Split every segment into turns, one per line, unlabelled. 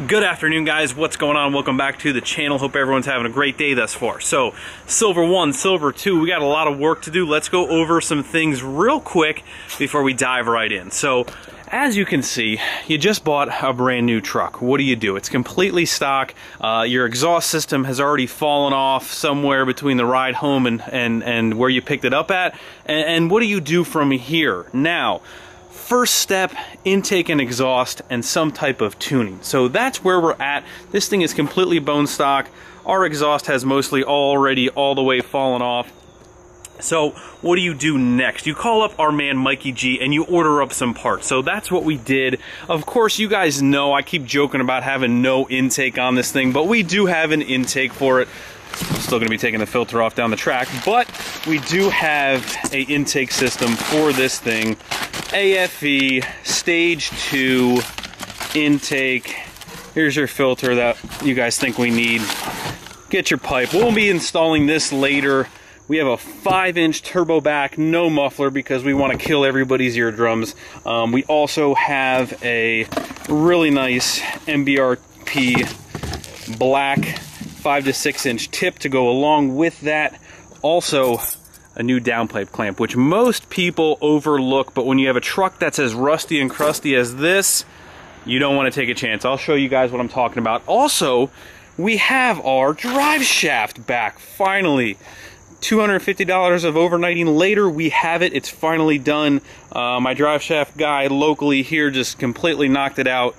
Good afternoon, guys. What's going on? Welcome back to the channel. Hope everyone's having a great day thus far. So, Silver 1, Silver 2, we got a lot of work to do. Let's go over some things real quick before we dive right in. So, as you can see, you just bought a brand new truck. What do? It's completely stock. Your exhaust system has already fallen off somewhere between the ride home and where you picked it up at. And what do you do from here? Now, first step, intake and exhaust and some type of tuning. So that's where we're at. This thing is completely bone stock. Our exhaust has mostly already all the way fallen off. So what do you do next? You call up our man Mikey G and you order up some parts. So that's what we did. Of course, you guys know I keep joking about having no intake on this thing, but we do have an intake for it. I'm still going to be taking the filter off down the track, but we do have a intake system for this thing. AFE stage 2 intake. Here's your filter that you guys think we need. Get your pipe. We'll be installing this later. We have a 5-inch turbo back, no muffler, because we want to kill everybody's eardrums. We also have a really nice MBRP black 5 to 6 inch tip to go along with that. Also a new downpipe clamp, which most people overlook, but when you have a truck that's as rusty and crusty as this, you don't want to take a chance. I'll show you guys what I'm talking about. Also, we have our drive shaft back, finally. $250 of overnighting later, we have it. It's finally done. My drive shaft guy locally here just completely knocked it out.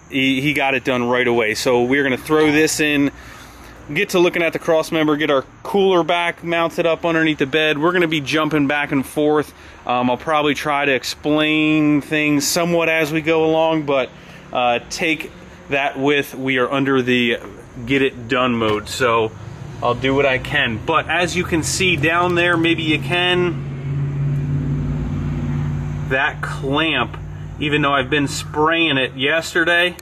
He got it done right away. So we're going to throw this in, get to looking at the cross member, get our cooler back mounted up underneath the bed. We're going to be jumping back and forth. I'll probably try to explain things somewhat as we go along, but take that with we are under the get it done mode. So I'll do what I can. But as you can see down there, maybe you can, that clamp, even though I've been spraying it yesterday,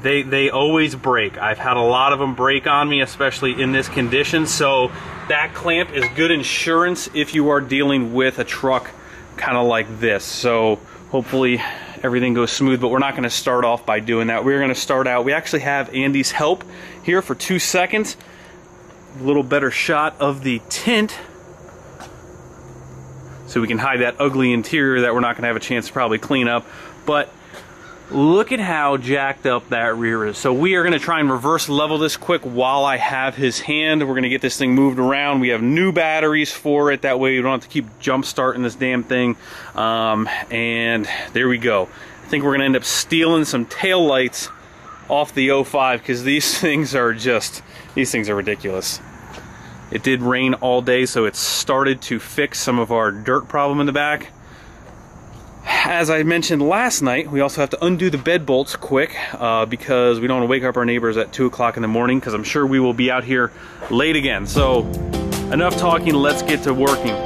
they always break. I've had a lot of them break on me, especially in this condition. So that clamp is good insurance if you are dealing with a truck kind of like this. So hopefully everything goes smooth, but we're not going to start off by doing that. We're going to start out, we actually have Andy's help here for 2 seconds. A little better shot of the tint so we can hide that ugly interior that we're not going to have a chance to probably clean up. But look at how jacked up that rear is. So we are going to try and reverse level this quick while I have his hand. We're going to get this thing moved around. We have new batteries for it. That way you don't have to keep jump starting this damn thing. And there we go. I think we're going to end up stealing some tail lights off the 05 because these things are ridiculous. It did rain all day, so it started to fix some of our dirt problem in the back. As I mentioned last night, we also have to undo the bed bolts quick because we don't want to wake up our neighbors at 2 o'clock in the morning, because I'm sure we will be out here late again. So enough talking, let's get to working.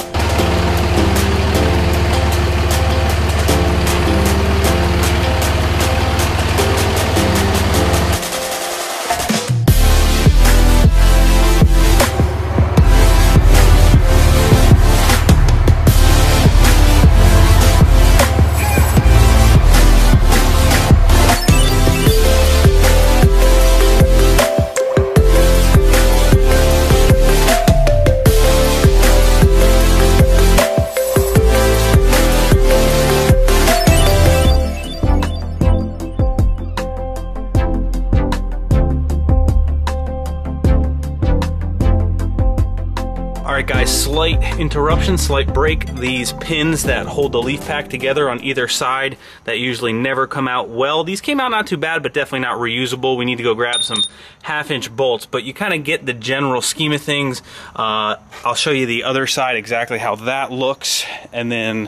Alright guys, slight interruption, slight break. These pins that hold the leaf pack together on either side that usually never come out well. These came out not too bad, but definitely not reusable. We need to go grab some 1/2-inch bolts, but you kind of get the general scheme of things. I'll show you the other side exactly how that looks, and then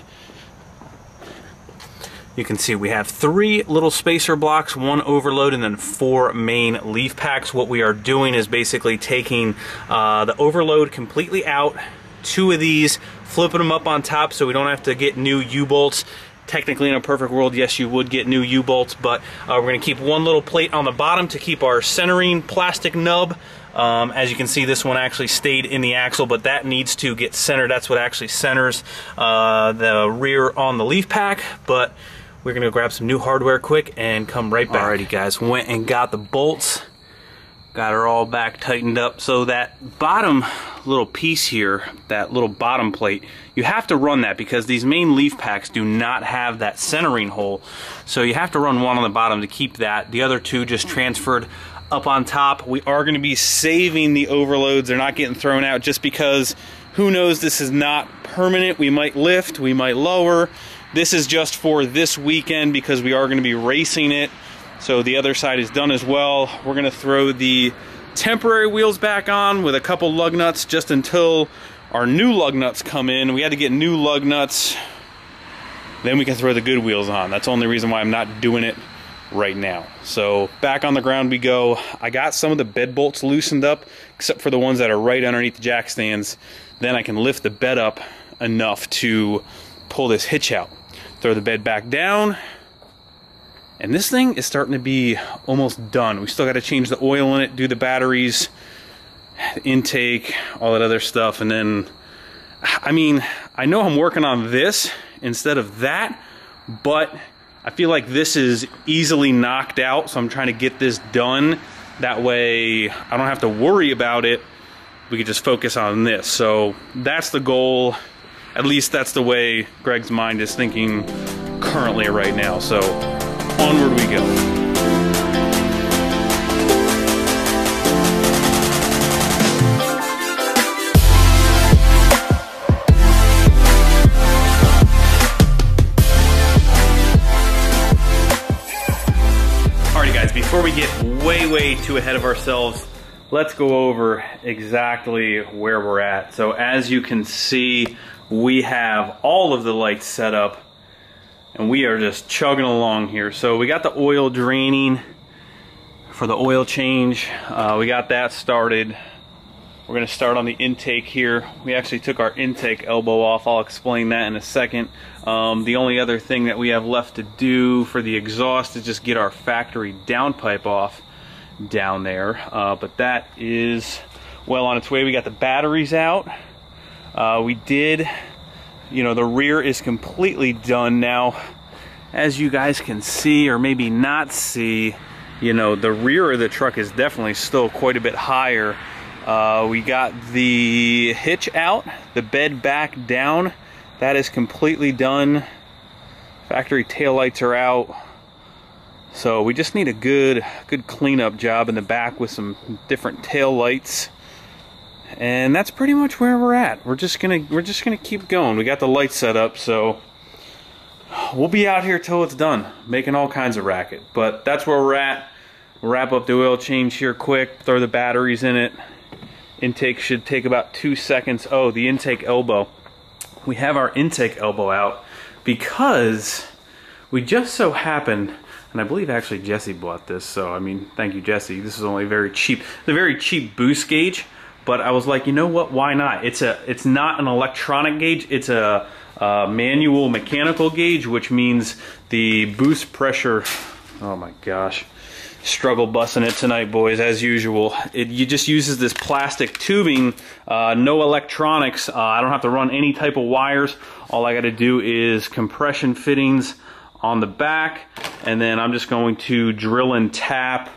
you can see we have 3 little spacer blocks, 1 overload, and then 4 main leaf packs. What we are doing is basically taking the overload completely out, 2 of these, flipping them up on top so we don't have to get new U-bolts. Technically, in a perfect world, yes, you would get new U-bolts, but we're going to keep 1 little plate on the bottom to keep our centering plastic nub. As you can see, this one actually stayed in the axle, but that needs to get centered. That's what actually centers the rear on the leaf pack. But we're gonna grab some new hardware quick and come right back. Alrighty guys, went and got the bolts. Got her all back tightened up. So that bottom little piece here, that little bottom plate, you have to run that because these main leaf packs do not have that centering hole. So you have to run one on the bottom to keep that. The other two just transferred up on top. We are going to be saving the overloads. They're not getting thrown out just because who knows, this is not permanent. We might lift, we might lower. This is just for this weekend because we are going to be racing it. So the other side is done as well. We're gonna throw the temporary wheels back on with a couple lug nuts just until our new lug nuts come in. We had to get new lug nuts, then we can throw the good wheels on. That's the only reason why I'm not doing it right now. So back on the ground we go. I got some of the bed bolts loosened up, except for the ones that are right underneath the jack stands. Then I can lift the bed up enough to pull this hitch out. Throw the bed back down. And this thing is starting to be almost done. We still got to change the oil in it, do the batteries, intake, all that other stuff. And then, I mean, I know I'm working on this instead of that, but I feel like this is easily knocked out. So I'm trying to get this done. That way I don't have to worry about it. We can just focus on this. So that's the goal. At least that's the way Greg's mind is thinking currently right now. So onward we go. Alrighty guys, before we get way too ahead of ourselves, let's go over exactly where we're at. So as you can see, we have all of the lights set up and we are just chugging along here. So we got the oil draining for the oil change. We got that started. We're gonna start on the intake here. We actually took our intake elbow off. I'll explain that in a second. The only other thing that we have left to do for the exhaust is just get our factory downpipe off down there. But that is well on its way. We got the batteries out. We did, you know, the rear is completely done now. As you guys can see, or maybe not see, you know, the rear of the truck is definitely still quite a bit higher. We got the hitch out, the bed back down. That is completely done. Factory taillights are out. So we just need a good cleanup job in the back with some different tail lights. And that's pretty much where we're at. We're just gonna keep going. We got the lights set up, so we'll be out here till it's done, making all kinds of racket. But that's where we're at. We'll wrap up the oil change here quick, throw the batteries in it. Intake should take about 2 seconds. Oh, the intake elbow. We have our intake elbow out because we just so happened, and I believe actually Jesse bought this, so I mean, thank you Jesse. This is only very cheap. The very cheap boost gauge. But I was like, you know what, why not? It's not an electronic gauge, it's a manual mechanical gauge, which means the boost pressure, oh my gosh, struggle busting it tonight, boys, as usual. It just uses this plastic tubing, no electronics. I don't have to run any type of wires. All I gotta do is compression fittings on the back, and then I'm just going to drill and tap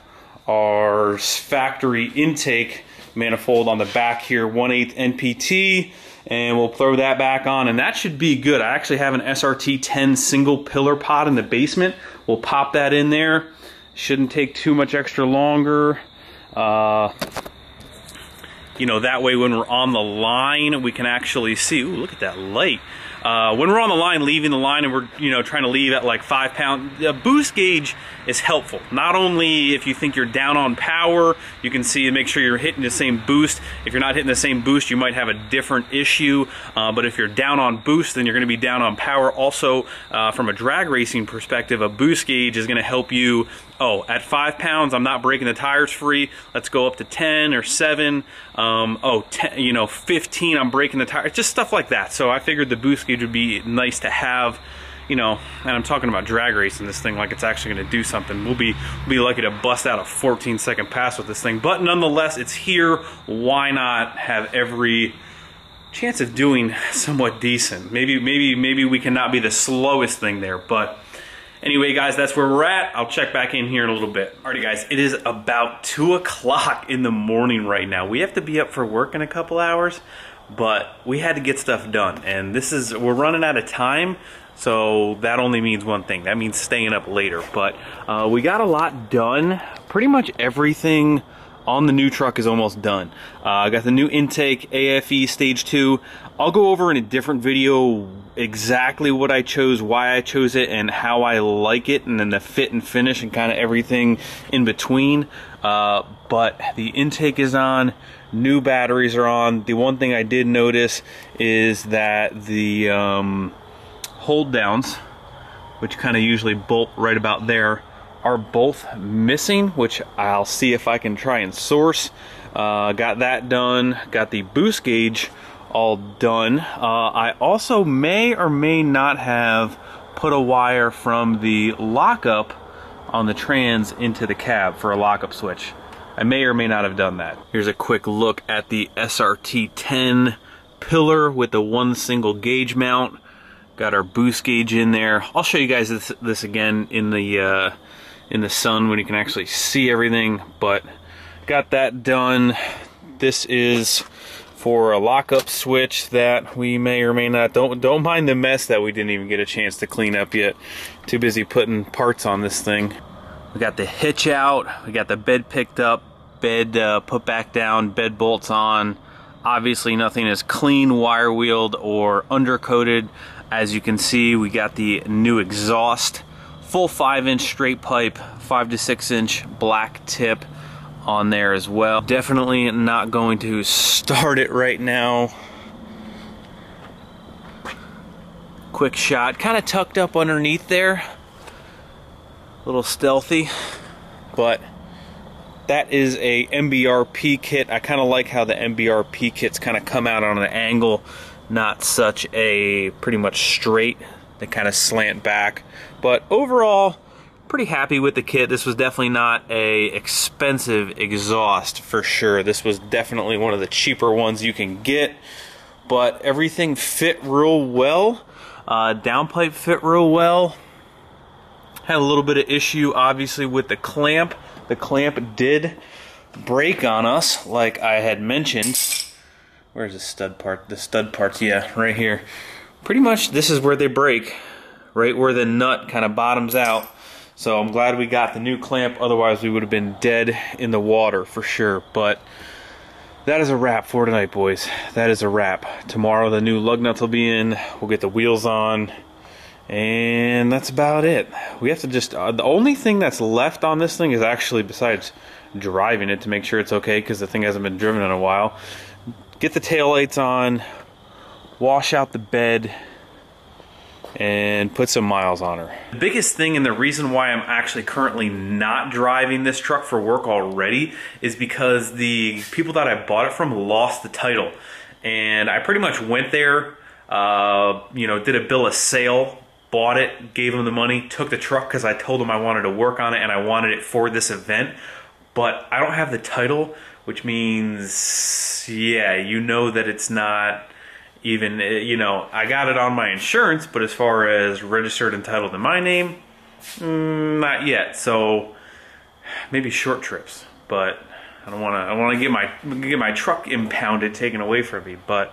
our factory intake manifold on the back here, 1/8 NPT, and we'll throw that back on, and that should be good. I actually have an SRT 10 single pillar pod in the basement. We'll pop that in there. Shouldn't take too much extra longer. You know, that way when we're on the line, we can actually see, ooh, look at that light. When we're on the line, leaving the line, and we're, you know, trying to leave at like 5 pounds, the boost gauge is helpful. Not only if you think you're down on power, you can see and make sure you're hitting the same boost. If you're not hitting the same boost, you might have a different issue. But if you're down on boost, then you're going to be down on power. Also, from a drag racing perspective, a boost gauge is going to help you. Oh, at 5 pounds, I'm not breaking the tires free. Let's go up to 10 or 7. 10, you know, 15, I'm breaking the tires. Just stuff like that. So I figured the boost gauge would be nice to have, you know, and I'm talking about drag racing this thing like it's actually going to do something. We'll be lucky to bust out a 14-second pass with this thing. But nonetheless, it's here. Why not have every chance of doing somewhat decent? Maybe we cannot be the slowest thing there, but Anyway, guys, that's where we're at. I'll check back in here in a little bit. Alrighty, guys, it is about 2 o'clock in the morning right now. We have to be up for work in a couple hours, but we had to get stuff done. And we're running out of time, so that only means one thing. That means staying up later. But we got a lot done. Pretty much everything on the new truck is almost done. I got the new intake, AFE Stage 2. I'll go over in a different video exactly what I chose, why I chose it, and how I like it, and then the fit and finish and kind of everything in between. But the intake is on, new batteries are on. The one thing I did notice is that the hold downs, which kind of usually bolt right about there, are both missing, which I'll see if I can try and source. Got that done. Got the boost gauge all done. I also may or may not have put a wire from the lockup on the trans into the cab for a lockup switch. I may or may not have done that. Here's a quick look at the SRT10 pillar with the one single gauge mount. Got our boost gauge in there. I'll show you guys this again in the sun when you can actually see everything, but got that done. This is for a lockup switch that we may or may not, don't mind the mess that we didn't even get a chance to clean up yet. Too busy putting parts on this thing. We got the hitch out, we got the bed picked up, bed put back down, bed bolts on. Obviously nothing is clean, wire wheeled or undercoated. As you can see, we got the new exhaust, full 5-inch straight pipe, 5 to 6 inch black tip on there as well. Definitely not going to start it right now. Quick shot, kind of tucked up underneath there. A little stealthy, but that is a MBRP kit. I kind of like how the MBRP kits kind of come out on an angle, not such a pretty much straight. They kind of slant back, but overall pretty happy with the kit. This was definitely not a expensive exhaust for sure. This was definitely one of the cheaper ones you can get, but everything fit real well. Downpipe fit real well. Had a little bit of issue obviously with the clamp. The clamp did break on us like I had mentioned. Where's the stud part? The stud parts, yeah, right here. Pretty much this is where they break, right where the nut kind of bottoms out. So I'm glad we got the new clamp, otherwise we would have been dead in the water for sure. But that is a wrap for tonight, boys. That is a wrap. Tomorrow the new lug nuts will be in, we'll get the wheels on, and that's about it. We have to just, the only thing that's left on this thing is actually, besides driving it to make sure it's okay, because the thing hasn't been driven in a while, get the taillights on, wash out the bed, and put some miles on her. The biggest thing and the reason why I'm actually currently not driving this truck for work already is because the people that I bought it from lost the title. And I pretty much went there, you know, did a bill of sale, bought it, gave them the money, took the truck because I told them I wanted to work on it and I wanted it for this event. But I don't have the title, which means, yeah, you know that it's not even, you know, I got it on my insurance, but as far as registered and titled in my name, not yet. So maybe short trips, but I don't want to. I want to get my truck impounded, taken away from me. But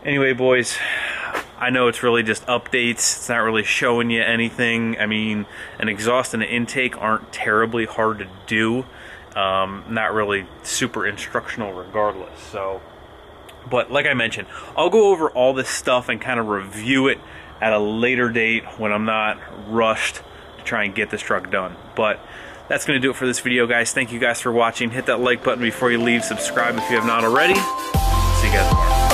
anyway, boys, I know it's really just updates. It's not really showing you anything. I mean, an exhaust and an intake aren't terribly hard to do. Not really super instructional, regardless. So. But like I mentioned, I'll go over all this stuff and kind of review it at a later date when I'm not rushed to try and get this truck done. But that's going to do it for this video, guys. Thank you guys for watching. Hit that like button before you leave. Subscribe if you have not already. See you guys tomorrow.